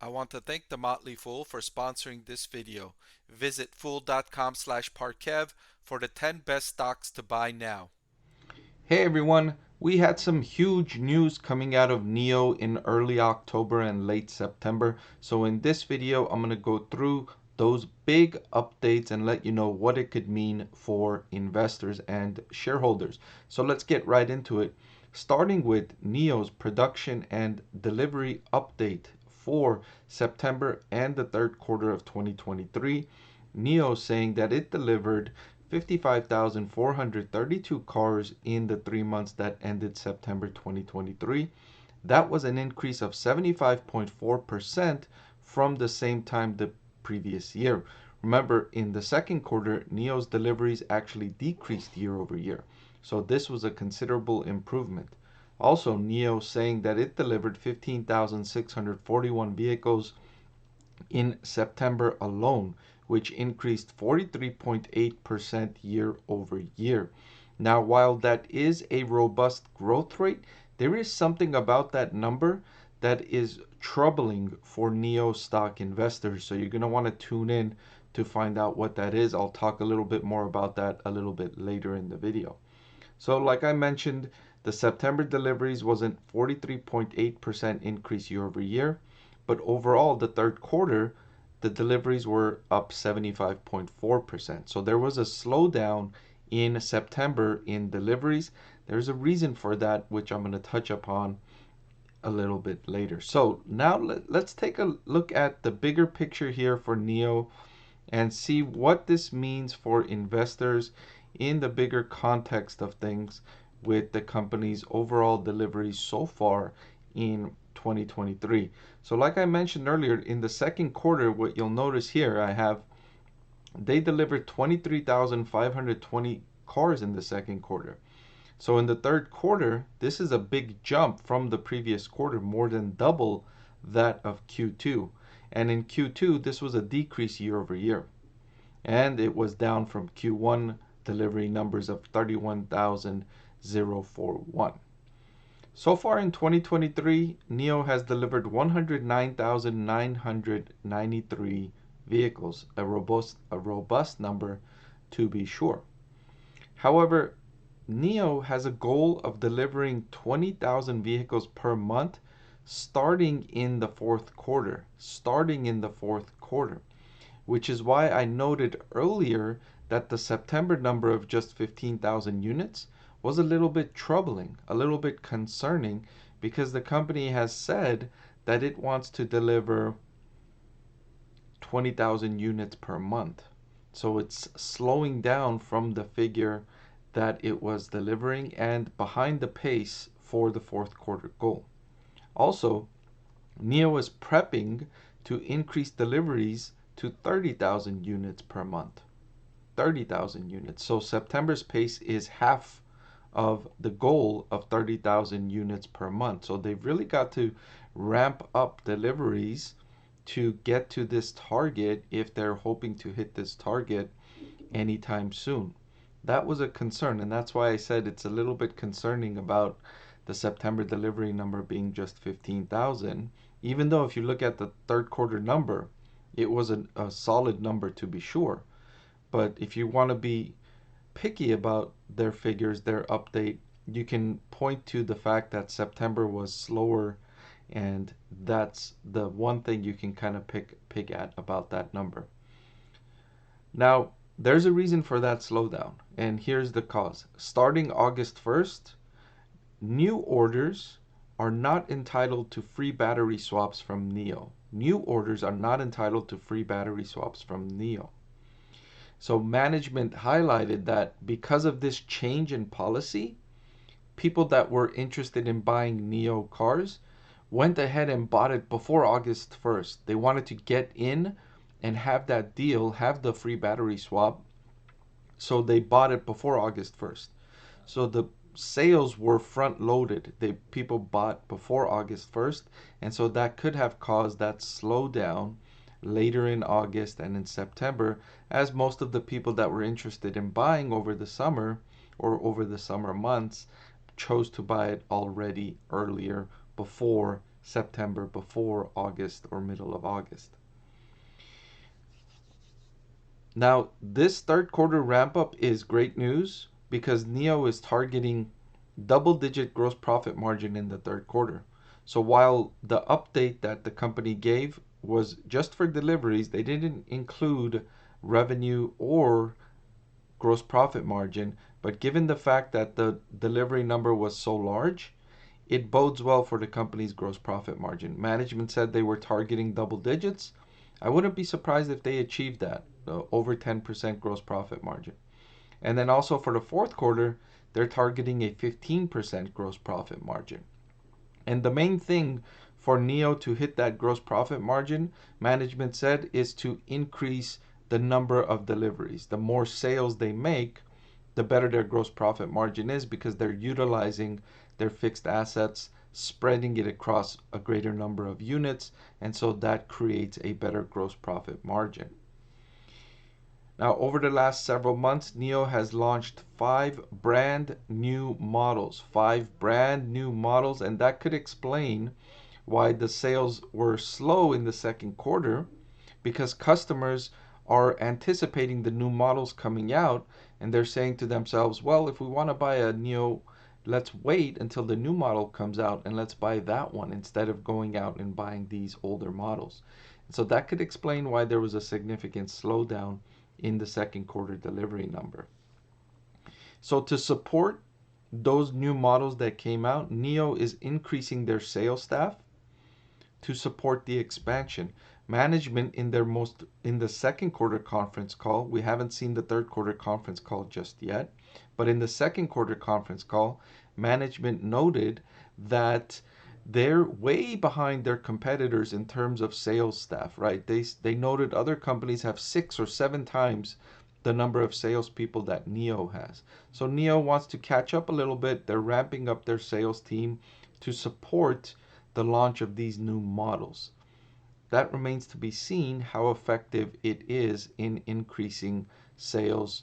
I want to thank the Motley Fool for sponsoring this video. Visit fool.com/Parkev for the 10 best stocks to buy now. Hey everyone, we had some huge news coming out of NIO in early October and late September. So in this video, I'm going to go through those big updates and let you know what it could mean for investors and shareholders. So let's get right into it. Starting with NIO's production and delivery update for September and the third quarter of 2023. NIO saying that it delivered 55,432 cars in the 3 months that ended September 2023. That was an increase of 75.4% from the same time the previous year. Remember, in the second quarter, NIO's deliveries actually decreased year over year. So this was a considerable improvement. Also, NIO saying that it delivered 15,641 vehicles in September alone, which increased 43.8% year over year. Now, while that is a robust growth rate, there is something about that number that is troubling for NIO stock investors. So you're going to want to tune in to find out what that is. I'll talk a little bit more about that a little bit later in the video. So like I mentioned, the September deliveries was a 43.8% increase year over year. But overall, the third quarter, the deliveries were up 75.4%. So there was a slowdown in September in deliveries. There's a reason for that, which I'm going to touch upon a little bit later. So now let's take a look at the bigger picture here for NIO and see what this means for investors in the bigger context of things with the company's overall deliveries so far in 2023. So like I mentioned earlier, in the second quarter, what you'll notice here, they delivered 23,520 cars in the second quarter. So in the third quarter, this is a big jump from the previous quarter, more than double that of Q2. And in Q2, this was a decrease year over year. And it was down from Q1 delivery numbers of 31,041. So far in 2023, NIO has delivered 109,993 vehicles, a robust number to be sure. However, NIO has a goal of delivering 20,000 vehicles per month starting in the fourth quarter, which is why I noted earlier that the September number of just 15,000 units was a little bit troubling, a little bit concerning, because the company has said that it wants to deliver 20,000 units per month. So it's slowing down from the figure that it was delivering and behind the pace for the fourth quarter goal. Also, NIO is prepping to increase deliveries to 30,000 units per month. 30,000 units. So September's pace is half of the goal of 30,000 units per month. So they've really got to ramp up deliveries to get to this target if they're hoping to hit this target anytime soon. That was a concern, and that's why I said it's a little bit concerning about the September delivery number being just 15,000, even though if you look at the third quarter number, it was a solid number to be sure. But if you want to be picky about their figures, their update, you can point to the fact that September was slower, and that's the one thing you can kind of pick at about that number. Now, there's a reason for that slowdown, and here's the cause. Starting August 1st, new orders are not entitled to free battery swaps from NIO. New orders are not entitled to free battery swaps from NIO. So management highlighted that because of this change in policy, people that were interested in buying NIO cars went ahead and bought it before August 1st. They wanted to get in and have that deal, have the free battery swap, so they bought it before August 1st. So the sales were front loaded. People bought before August 1st, and so that could have caused that slowdown later in August and in September, as most of the people that were interested in buying over the summer or over the summer months chose to buy it already earlier before September before August or middle of August. Now, this third quarter ramp up is great news because NIO is targeting double-digit gross profit margin in the third quarter. So while the update that the company gave was just for deliveries, they didn't include revenue or gross profit margin. But given the fact that the delivery number was so large, it bodes well for the company's gross profit margin. Management said they were targeting double digits. I wouldn't be surprised if they achieved that, over 10% gross profit margin. And then also for the fourth quarter, they're targeting a 15% gross profit margin. And the main thing for NIO to hit that gross profit margin, management said, is to increase the number of deliveries. The more sales they make, the better their gross profit margin is because they're utilizing their fixed assets, spreading it across a greater number of units, and so that creates a better gross profit margin. Now, over the last several months, NIO has launched 5 brand new models, and that could explain why the sales were slow in the second quarter, because customers are anticipating the new models coming out, and they're saying to themselves, well, if we want to buy a NIO, let's wait until the new model comes out and let's buy that one instead of going out and buying these older models. And so that could explain why there was a significant slowdown in the second quarter delivery number. So to support those new models that came out, NIO is increasing their sales staff to support the expansion. Management in the second quarter conference call, we haven't seen the third quarter conference call just yet, but in the second quarter conference call, management noted that they're way behind their competitors in terms of sales staff, right? They noted other companies have 6 or 7 times the number of salespeople that NIO has. So NIO wants to catch up a little bit. They're ramping up their sales team to support the launch of these new models. That remains to be seen how effective it is in increasing sales,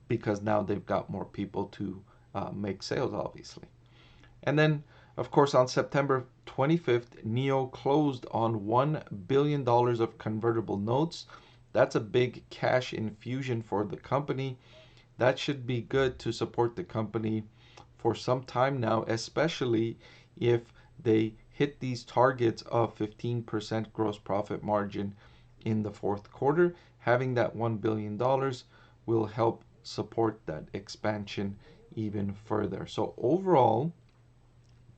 because now they've got more people to make sales, obviously. And then, of course, on September 25th, NIO closed on $1 billion of convertible notes. That's a big cash infusion for the company. That should be good to support the company for some time now, especially if they hit these targets of 15% gross profit margin in the fourth quarter. Having that $1 billion will help support that expansion even further. So overall,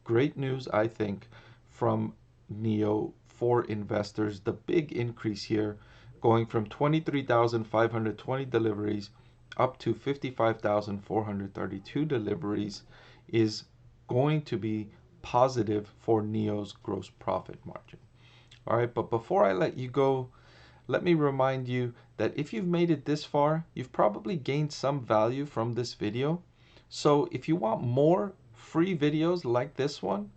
great news, I think, from NIO for investors. The big increase here, going from 23,520 deliveries up to 55,432 deliveries, is going to be positive for NIO's gross profit margin. All right, but before I let you go, let me remind you that if you've made it this far, you've probably gained some value from this video. So if you want more free videos like this one,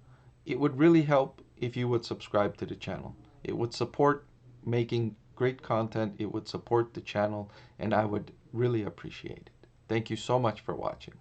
it would really help if you would subscribe to the channel. It would support making great content, it would support the channel, and I would really appreciate it. Thank you so much for watching.